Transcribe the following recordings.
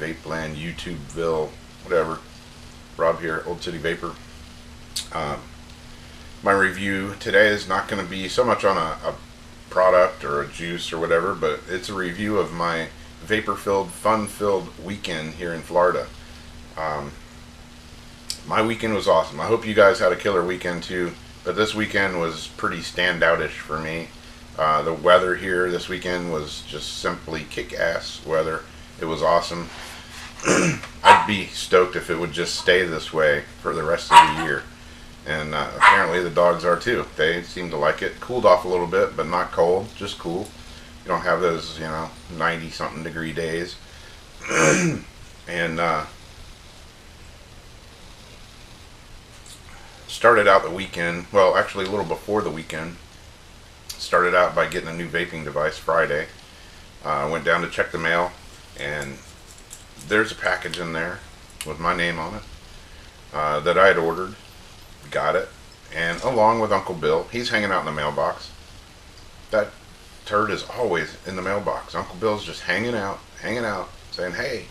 Vape Land, YouTubeville, whatever. Rob here, Old City Vapor. My review today is not going to be so much on a product or a juice or whatever, but it's a review of my vapor-filled, fun-filled weekend here in Florida. My weekend was awesome. I hope you guys had a killer weekend too, but this weekend was pretty standoutish for me. The weather here this weekend was just simply kick-ass weather. It was awesome. I'd be stoked if it would just stay this way for the rest of the year. And apparently the dogs are too. They seem to like it. Cooled off a little bit, but not cold, just cool. You don't have those, 90-something degree days. And started out the weekend, well, actually a little before the weekend. Started out by getting a new vaping device Friday. Went down to check the mail, and there's a package in there with my name on it that I had ordered. Got it, and along with Uncle Bill, he's hanging out in the mailbox. That turd is always in the mailbox. Uncle Bill's just hanging out, saying, "Hey,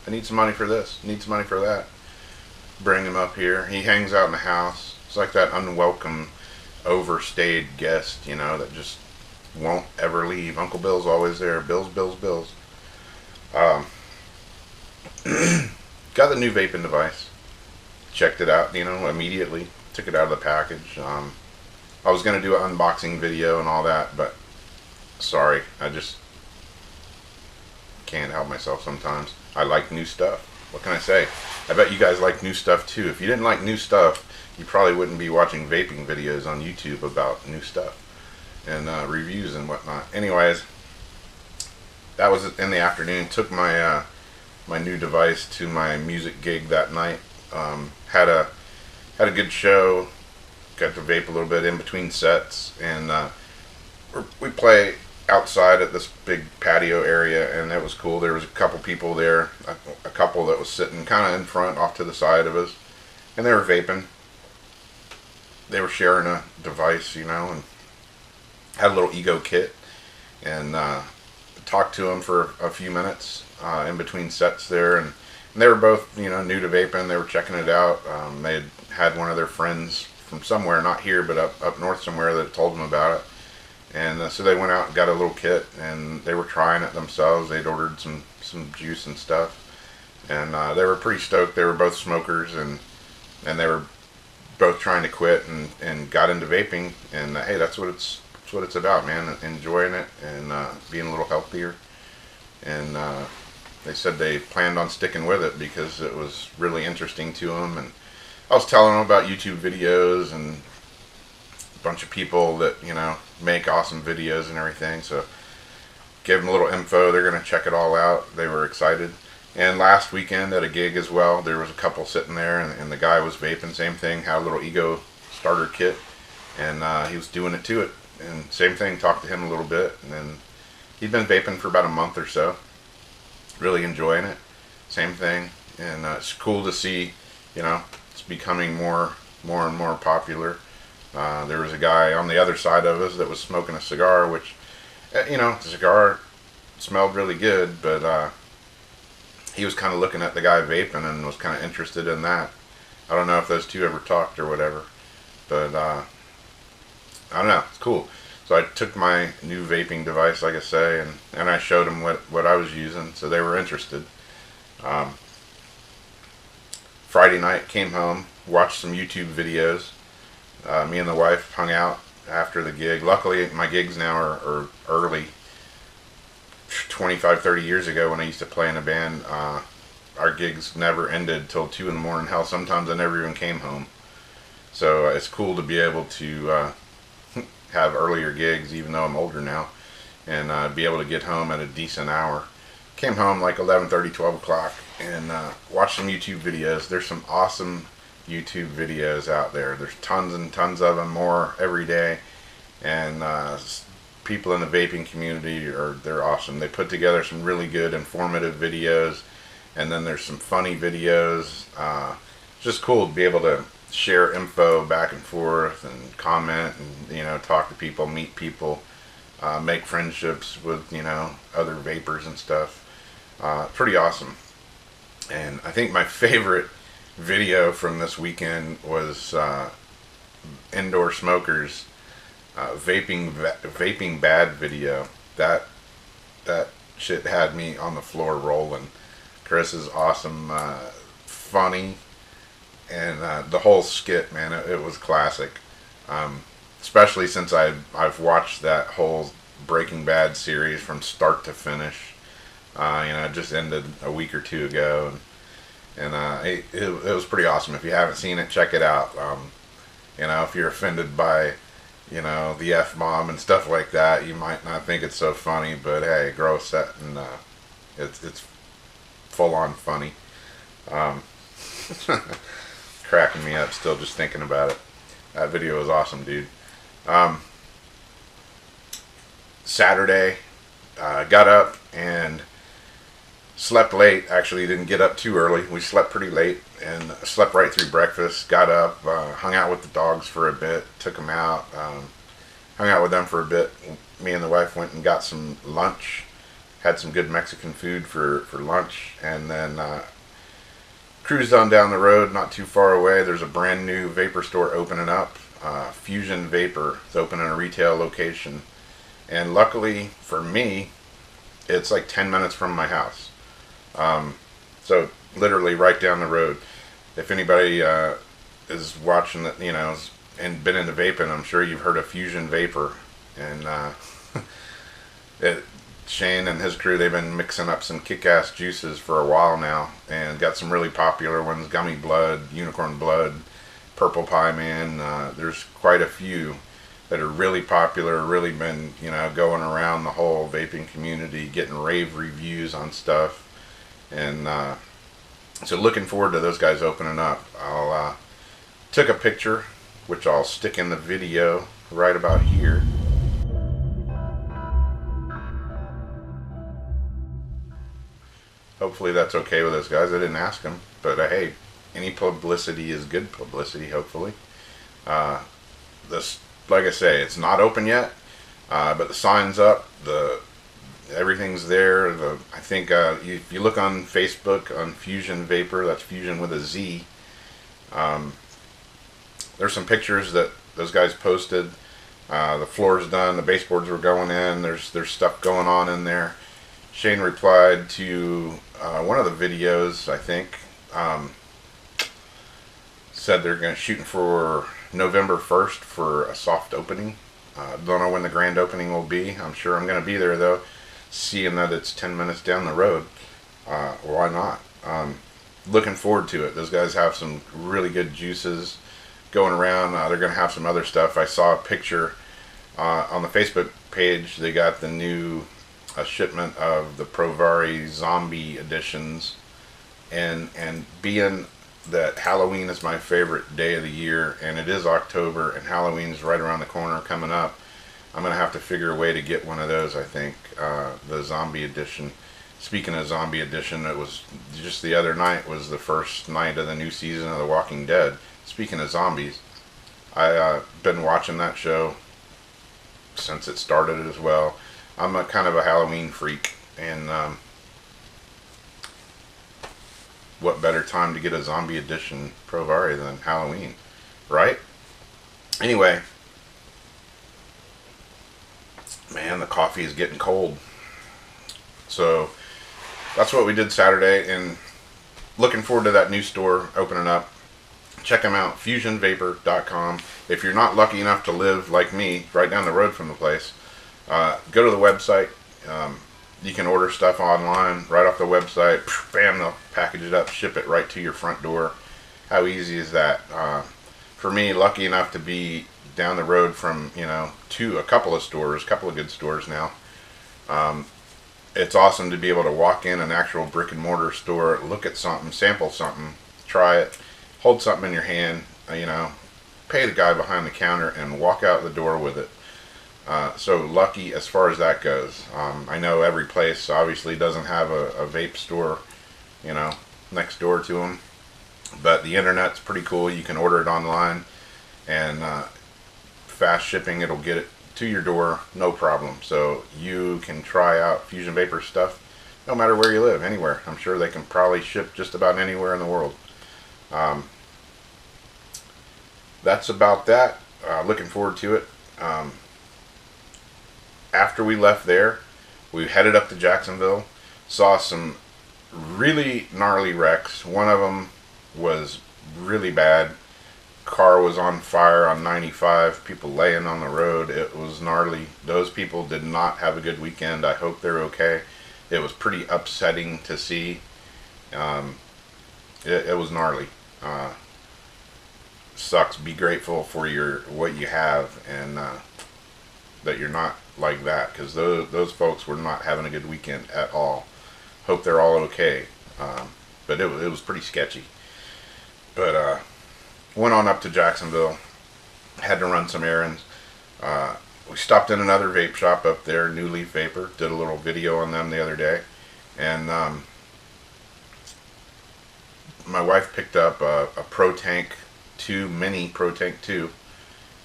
I need some money for this, need some money for that." Bring him up here. He hangs out in the house. It's like that unwelcome, overstayed guest, that just won't ever leave. Uncle Bill's always there. Bills. Got the new vaping device. Checked it out, immediately. Took it out of the package. I was going to do an unboxing video and all that, but sorry, I just can't help myself sometimes. I like new stuff. What can I say? I bet you guys like new stuff too. If you didn't like new stuff, you probably wouldn't be watching vaping videos on YouTube about new stuff and reviews and whatnot. Anyways, that was in the afternoon. Took my my new device to my music gig that night. Had a good show. Got to vape a little bit in between sets, and we play outside at this big patio area, and it was cool. There was a couple people there, a couple that was sitting kind of in front, off to the side of us, and they were vaping. They were sharing a device, and had a little ego kit, and talked to them for a few minutes in between sets there, and they were both, new to vaping. They were checking it out. They had one of their friends from somewhere, not here, but up north somewhere, that told them about it. And so they went out and got a little kit, and they were trying it themselves. They'd ordered some juice and stuff, and they were pretty stoked. They were both smokers, and they were both trying to quit and got into vaping. And hey, that's what it's about, man. Enjoying it and being a little healthier. And they said they planned on sticking with it because it was really interesting to them. And I was telling them about YouTube videos and a bunch of people that, make awesome videos and everything. So gave them a little info. They're going to check it all out. They were excited. And last weekend at a gig as well, there was a couple sitting there, and the guy was vaping, same thing, had a little ego starter kit, and he was doing it to it. And same thing, talked to him a little bit, and then he'd been vaping for about a month or so. Really enjoying it. Same thing, and it's cool to see, it's becoming more and more popular. There was a guy on the other side of us that was smoking a cigar, which, the cigar smelled really good, but he was kind of looking at the guy vaping and was kind of interested in that. I don't know if those two ever talked or whatever, but I don't know. It's cool. So I took my new vaping device, like I say, and I showed them what I was using, so they were interested. Friday night, came home, watched some YouTube videos. Me and the wife hung out after the gig. Luckily, my gigs now are early. 25, 30 years ago, when I used to play in a band, our gigs never ended till 2 in the morning. Hell, sometimes I never even came home. So it's cool to be able to have earlier gigs, even though I'm older now, and be able to get home at a decent hour. Came home like 11:30, 12 o'clock, and watched some YouTube videos. There's some awesome YouTube videos out there. There's tons and tons of them, more every day, and people in the vaping community they're awesome. They put together some really good informative videos, and then there's some funny videos. It's just cool to be able to share info back and forth and comment and talk to people, meet people, make friendships with other vapors and stuff. Pretty awesome. And I think my favorite video from this weekend was indoor smokers vaping bad video. That shit had me on the floor rolling. Chris is awesome, funny, and the whole skit, man, it was classic. Especially since I've watched that whole Breaking Bad series from start to finish. It just ended a week or two ago, and it was pretty awesome. If you haven't seen it, check it out. If you're offended by the F-bomb and stuff like that, you might not think it's so funny, but hey, gross that, and it's full on funny. Cracking me up still just thinking about it. That video was awesome, dude. Saturday, got up and slept late. Actually, didn't get up too early. We slept pretty late and slept right through breakfast. Got up, hung out with the dogs for a bit, took them out, hung out with them for a bit. Me and the wife went and got some lunch, had some good Mexican food for lunch, and then cruised on down the road, not too far away. There's a brand new vapor store opening up, FuZion Vapor. It's opening a retail location, and luckily for me, it's like 10 minutes from my house. So literally right down the road. If anybody is watching that, and been into vaping, I'm sure you've heard of FuZion Vapor. And Shane and his crew, they've been mixing up some kick-ass juices for a while now, and got some really popular ones: Gummy Blood, Unicorn Blood, Purple Pie Man. There's quite a few that are really popular, really been going around the whole vaping community, getting rave reviews on stuff. And so looking forward to those guys opening up. I'll took a picture, which I'll stick in the video right about here. Hopefully that's okay with those guys. I didn't ask them, but hey, any publicity is good publicity, hopefully. This, like I say, it's not open yet, but the sign's up, everything's there. I think if you look on Facebook on FuZion Vapor, that's FuZion with a Z. There's some pictures that those guys posted. The floor's done, the baseboards were going in. There's stuff going on in there. Shane replied to one of the videos, I think. Said they're shooting for November 1st for a soft opening. Don't know when the grand opening will be. I'm sure I'm going to be there though, seeing that it's 10 minutes down the road. Why not? Looking forward to it. Those guys have some really good juices going around. They're going to have some other stuff. I saw a picture on the Facebook page. They got the new shipment of the Provari Zombie editions, and being that Halloween is my favorite day of the year, and it is October, and Halloween's right around the corner coming up, I'm gonna have to figure a way to get one of those. I think the Zombie edition. Speaking of Zombie edition, it was just the other night was the first night of the new season of The Walking Dead. Speaking of zombies, I've been watching that show since it started as well. I'm a kind of a Halloween freak, and what better time to get a Zombie edition Provari than Halloween, right? Anyway, man, the coffee is getting cold. So that's what we did Saturday, and looking forward to that new store opening up. Check them out, FuZionVapor.com. If you're not lucky enough to live like me right down the road from the place, go to the website. You can order stuff online right off the website. Bam, they'll package it up, ship it right to your front door. How easy is that? For me, lucky enough to be down the road from to a couple of stores, a couple of good stores now. It's awesome to be able to walk in an actual brick and mortar store, look at something, sample something, try it, hold something in your hand, pay the guy behind the counter, and walk out the door with it. So lucky as far as that goes. I know every place obviously doesn't have a vape store, next door to them, but the internet's pretty cool. You can order it online, and fast shipping, it'll get it to your door, no problem. So you can try out FuZion Vapor stuff no matter where you live, anywhere. I'm sure they can probably ship just about anywhere in the world. Um, that's about that. Looking forward to it. After we left there, we headed up to Jacksonville, saw some really gnarly wrecks. One of them was really bad. Car was on fire on 95, people laying on the road. It was gnarly. Those people did not have a good weekend. I hope they're okay. It was pretty upsetting to see. Um, it was gnarly. Sucks. Be grateful for what you have, and that you're not like that, because those folks were not having a good weekend at all. Hope they're all okay. But it was pretty sketchy. But went on up to Jacksonville, had to run some errands. We stopped in another vape shop up there, New Leaf Vapor. Did a little video on them the other day, and my wife picked up a Pro Tank 2 mini Pro Tank 2,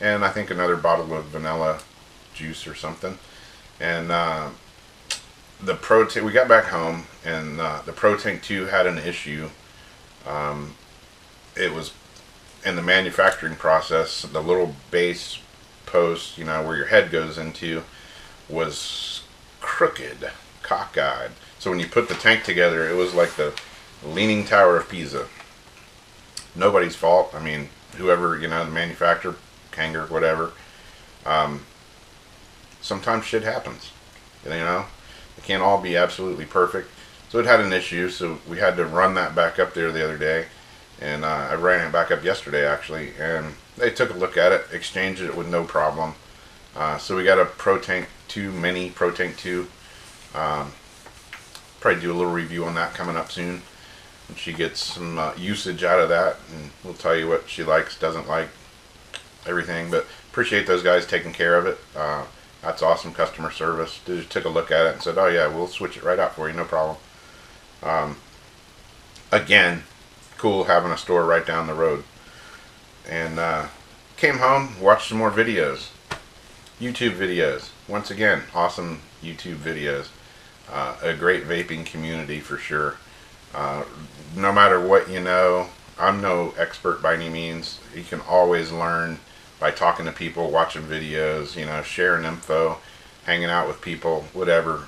and I think another bottle of vanilla juice or something. And the Pro Tank, we got back home, and the Pro Tank 2 had an issue. It was in the manufacturing process. The little base post, where your head goes into, was crooked, cockeyed. So when you put the tank together, it was like the Leaning Tower of Pisa. Nobody's fault. I mean, whoever, the manufacturer, Kanger, whatever. Sometimes shit happens. It can't all be absolutely perfect. So it had an issue, so we had to run that back up there the other day. And I ran it back up yesterday, actually, and they took a look at it, exchanged it with no problem. So we got a Pro Tank 2 mini, Pro Tank 2. Probably do a little review on that coming up soon. And she gets some usage out of that, and we'll tell you what she likes, doesn't like, everything. But appreciate those guys taking care of it. That's awesome customer service. They just took a look at it and said, oh yeah, we'll switch it right out for you, no problem. Again, cool having a store right down the road. And came home, watched some more videos, YouTube videos. Once again, awesome YouTube videos. A great vaping community for sure. No matter what I'm no expert by any means. You can always learn by talking to people, watching videos, sharing info, hanging out with people, whatever.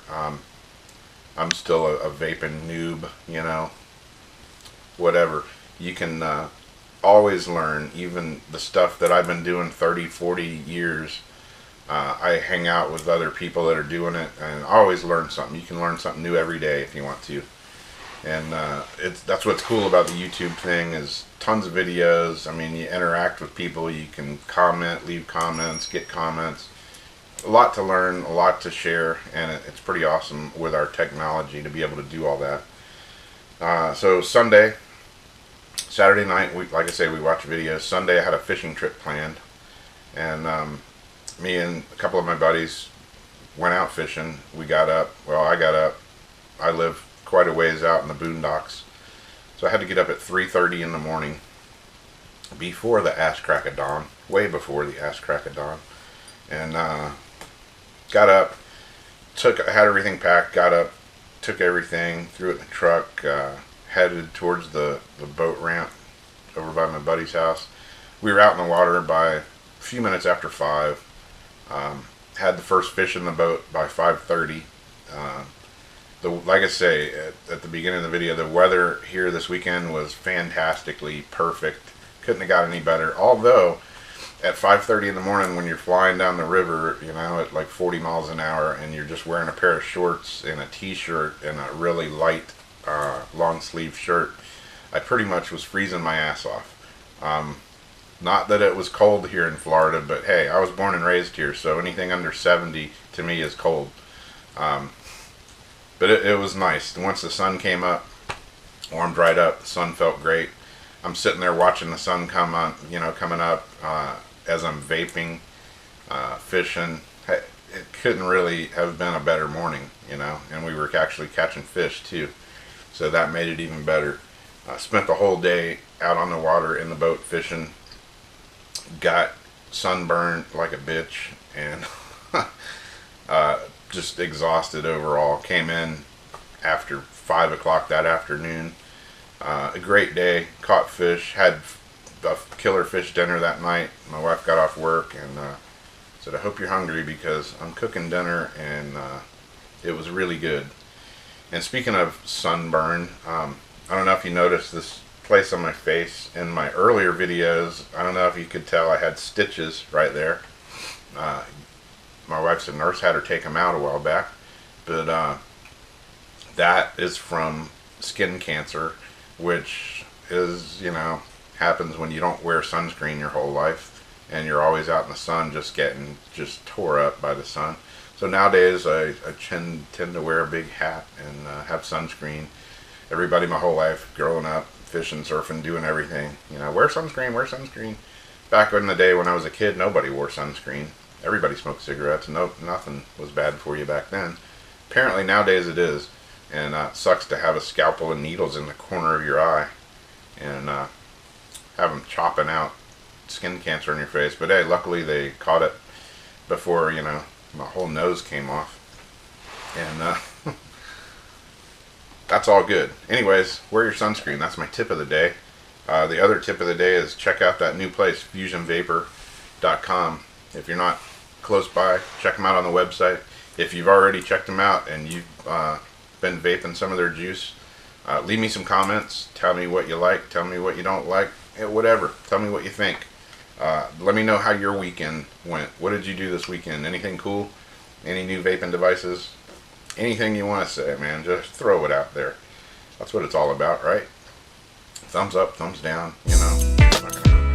I'm still a vaping noob, whatever. You can always learn, even the stuff that I've been doing 30, 40 years. I hang out with other people that are doing it, and always learn something. You can learn something new every day if you want to. And that's what's cool about the YouTube thing, is tons of videos. I mean, you interact with people, you can comment, leave comments, get comments. A lot to learn, a lot to share, and it's pretty awesome with our technology to be able to do all that. So Saturday night, like I say, we watch videos. Sunday I had a fishing trip planned, and me and a couple of my buddies went out fishing. I got up. I live quite a ways out in the boondocks, so I had to get up at 3:30 in the morning, before the ass crack of dawn, way before the ass crack of dawn, and got up, had everything packed, got up, took everything, threw it in the truck, headed towards the boat ramp over by my buddy's house. We were out in the water by a few minutes after 5. Had the first fish in the boat by 5:30. Like I say at the beginning of the video, the weather here this weekend was fantastically perfect. Couldn't have got any better. Although at 5:30 in the morning, when you're flying down the river, at like 40 miles an hour, and you're just wearing a pair of shorts and a t-shirt and a really light long sleeve shirt, I pretty much was freezing my ass off. Not that it was cold here in Florida, but hey, I was born and raised here, so anything under 70 to me is cold. But it was nice. Once the sun came up, warmed right up, the sun felt great. I'm sitting there watching the sun come on, coming up as I'm vaping, fishing. It couldn't really have been a better morning, and we were actually catching fish too, so that made it even better. Spent the whole day out on the water in the boat fishing. Got sunburned like a bitch, and just exhausted overall. Came in after 5 o'clock that afternoon. A great day. Caught fish. Had a killer fish dinner that night. My wife got off work and said, I hope you're hungry because I'm cooking dinner, and it was really good. And speaking of sunburn, I don't know if you noticed this place on my face in my earlier videos. I don't know if you could tell I had stitches right there. My wife's a nurse, had her take them out a while back, but that is from skin cancer, which is, you know, happens when you don't wear sunscreen your whole life and you're always out in the sun just getting tore up by the sun. So nowadays I tend to wear a big hat and have sunscreen. Everybody my whole life growing up, fishing, surfing, doing everything, you know, wear sunscreen, wear sunscreen. Back in the day when I was a kid, nobody wore sunscreen. Everybody smoked cigarettes. Nothing was bad for you back then. Apparently nowadays it is. And it sucks to have a scalpel and needles in the corner of your eye and have them chopping out skin cancer in your face. But hey, luckily they caught it before, you know, my whole nose came off. And that's all good. Anyways, wear your sunscreen. That's my tip of the day. The other tip of the day is check out that new place, FuZionVapor.com. If you're not close by, check them out on the website. If you've already checked them out and you've been vaping some of their juice, leave me some comments. Tell me what you like. Tell me what you don't like. Whatever. Tell me what you think. Let me know how your weekend went. What did you do this weekend? Anything cool? Any new vaping devices? Anything you want to say, man, just throw it out there. That's what it's all about, right? Thumbs up, thumbs down, you know. It's not gonna hurt.